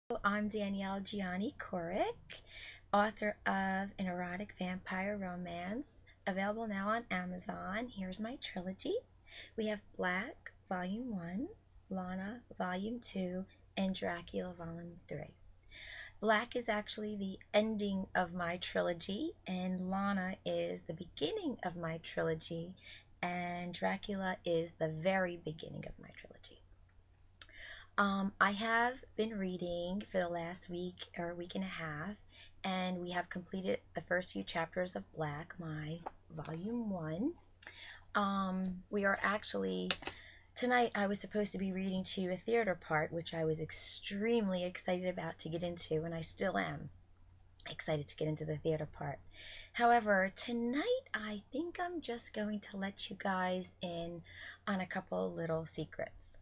I'm Danielle Gianni Corrick, author of an erotic vampire romance, available now on Amazon. Here's my trilogy. We have Black, Volume 1, Lana, Volume 2, and Dracula, Volume 3. Black is actually the ending of my trilogy, and Lana is the beginning of my trilogy, and Dracula is the very beginning of my trilogy. I have been reading for the last week or week and a half, and we have completed the first few chapters of Black, my volume one. We are actually, tonight I was supposed to be reading to you a theater part, which I was extremely excited about to get into, and I still am excited to get into the theater part. However, tonight I think I'm just going to let you guys in on a couple little secrets.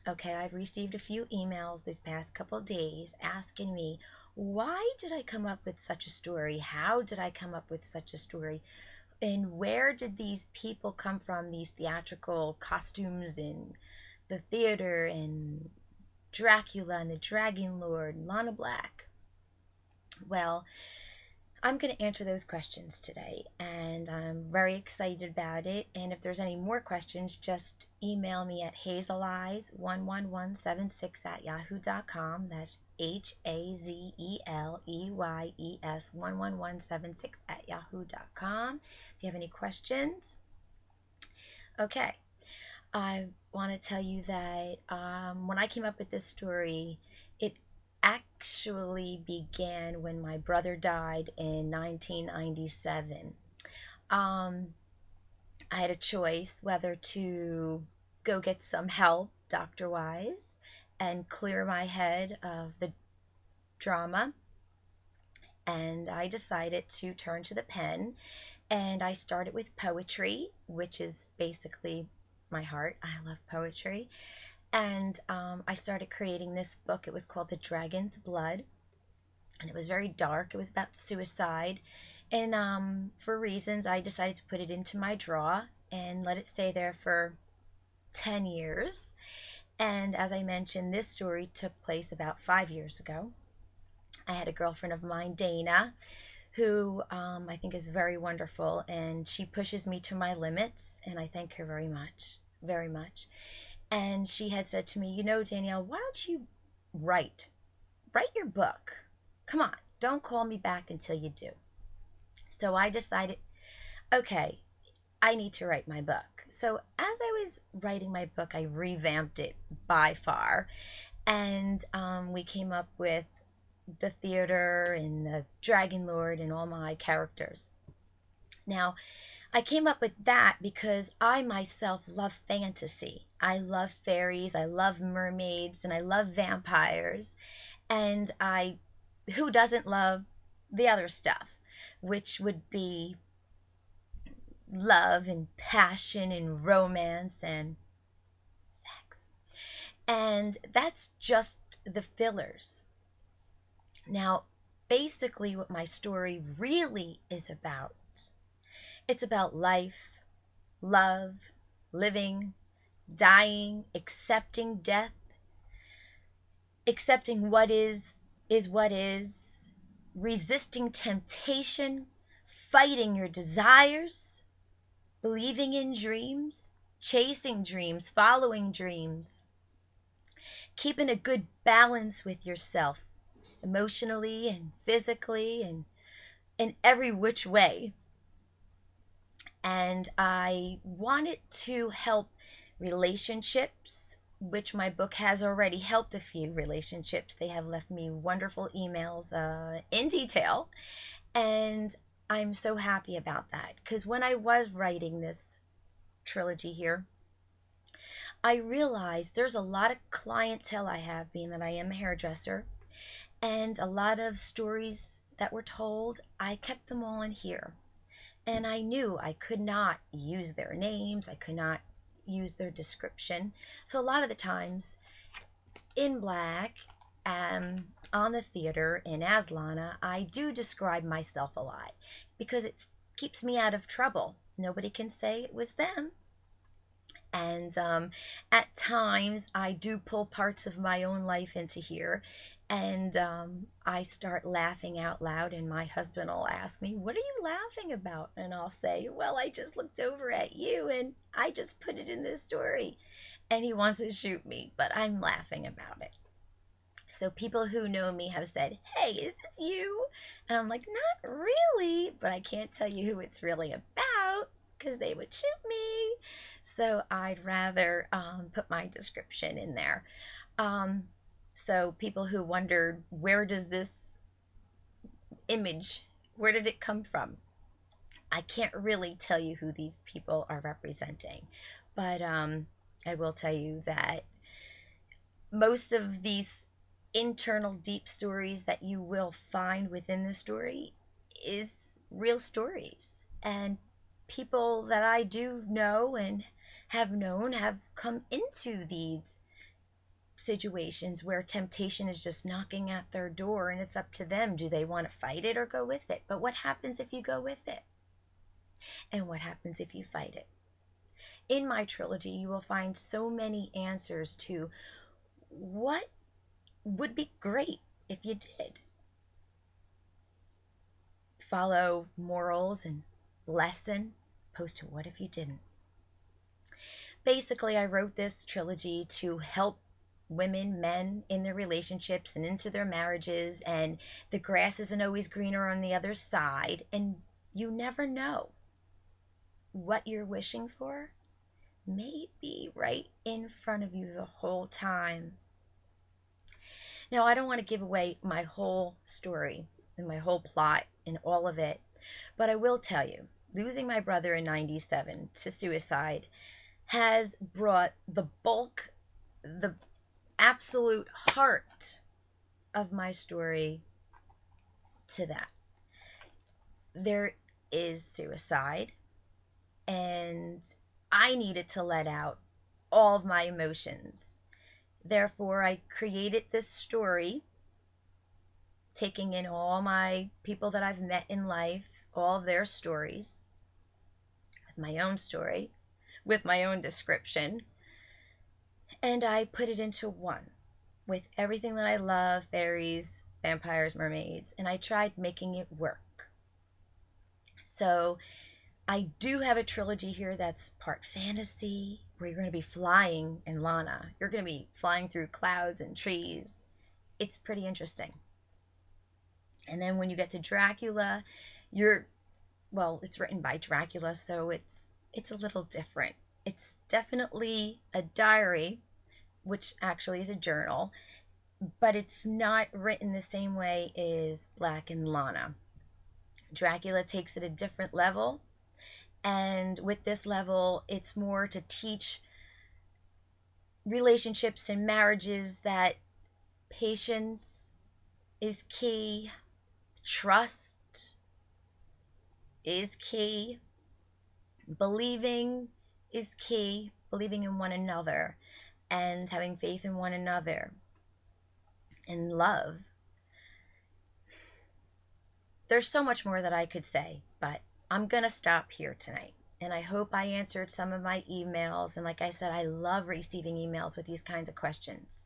Okay, I've received a few emails this past couple of days asking me, why did I come up with such a story? How did I come up with such a story? And where did these people come from, these theatrical costumes in the theater and Dracula and the Dragon Lord and Lana Black? Well, I'm going to answer those questions today, and I'm very excited about it. And if there's any more questions, just email me at hazeleyes11176 at yahoo.com. That's HAZELEYES11176 at yahoo.com. If you have any questions, okay. I want to tell you that when I came up with this story, it actually began when my brother died in 1997. Um, I had a choice whether to go get some help doctor-wise and clear my head of the drama, and I decided to turn to the pen, and I started with poetry, which is basically my heart. I love poetry. And I started creating this book. It was called The Dragon's Blood, and it was very dark. It was about suicide, and for reasons, I decided to put it into my drawer and let it stay there for 10 years. And as I mentioned, this story took place about 5 years ago. I had a girlfriend of mine, Dana, who I think is very wonderful, and she pushes me to my limits, and I thank her very much, very much. And she had said to me, Danielle, why don't you write? Write your book. Come on, don't call me back until you do. So I decided, okay, I need to write my book. So as I was writing my book, I revamped it by far. And we came up with the theater and the Dragon Lord and all my characters. Now, I came up with that because I myself love fantasy. I love fairies, I love mermaids, and I love vampires. And who doesn't love the other stuff, which would be love and passion and romance and sex. And that's just the fillers. Now, basically, what my story really is about, it's about life, love, living, dying, accepting death, accepting what is what is, resisting temptation, fighting your desires, believing in dreams, chasing dreams, following dreams, keeping a good balance with yourself, emotionally and physically and in every which way. And I wanted to help relationships, which my book has already helped a few relationships. They have left me wonderful emails in detail, and I'm so happy about that because when I was writing this trilogy here, I realized there's a lot of clientele I have, being that I am a hairdresser, and a lot of stories that were told, I kept them all in here. And I knew I could not use their names, I could not use their description. So a lot of the times in Black, on the theater, and as Lana, I do describe myself a lot because it keeps me out of trouble. Nobody can say it was them. And at times, I do pull parts of my own life into here. And I start laughing out loud, and my husband will ask me, "What are you laughing about?" And I'll say, "Well, I just looked over at you and I just put it in this story." And he wants to shoot me, but I'm laughing about it. So people who know me have said, "Hey, is this you?" And I'm like, "Not really, but I can't tell you who it's really about because they would shoot me." So I'd rather put my description in there. Um, so people who wondered, where does this image, where did it come from? I can't really tell you who these people are representing, but I will tell you that most of these internal deep stories that you will find within the story is real stories, and people that I do know and have known have come into these situations where temptation is just knocking at their door, and it's up to them. Do they want to fight it or go with it? But what happens if you go with it, and what happens if you fight it? In my trilogy, you will find so many answers to what would be great if you did follow morals and lesson, opposed to what if you didn't. Basically, I wrote this trilogy to help women, men in their relationships and into their marriages, and the grass isn't always greener on the other side, and you never know what you're wishing for may be right in front of you the whole time. Now, I don't want to give away my whole story and my whole plot and all of it, but I will tell you, losing my brother in 97 to suicide has brought the bulk, the absolute heart of my story to that. There is suicide, and I needed to let out all of my emotions. Therefore, I created this story, taking in all my people that I've met in life, all of their stories, with my own story, with my own description, and I put it into one with everything that I love, fairies, vampires, mermaids, and I tried making it work. So I do have a trilogy here that's part fantasy, where you're going to be flying in Lana. You're going to be flying through clouds and trees. It's pretty interesting. And then when you get to Dracula, you're, well, it's written by Dracula, so it's a little different. It's definitely a diary, which actually is a journal, but it's not written the same way as Black and Lana. Dracula takes it a different level, and with this level, it's more to teach relationships and marriages that patience is key, trust is key, believing is key, believing in one another and having faith in one another, and love. There's so much more that I could say, but I'm going to stop here tonight. And I hope I answered some of my emails. And like I said, I love receiving emails with these kinds of questions.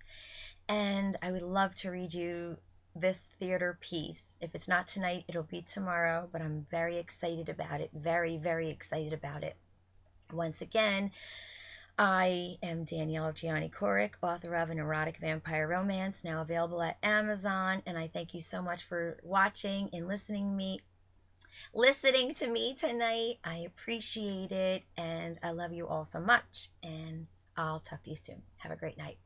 And I would love to read you this theater piece. If it's not tonight, it'll be tomorrow, but I'm very excited about it. Very, very excited about it. Once again, I am Danielle Gianni Corrick, author of An Erotic Vampire Romance, now available at Amazon. And I thank you so much for watching and listening to me tonight. I appreciate it, and I love you all so much. And I'll talk to you soon. Have a great night.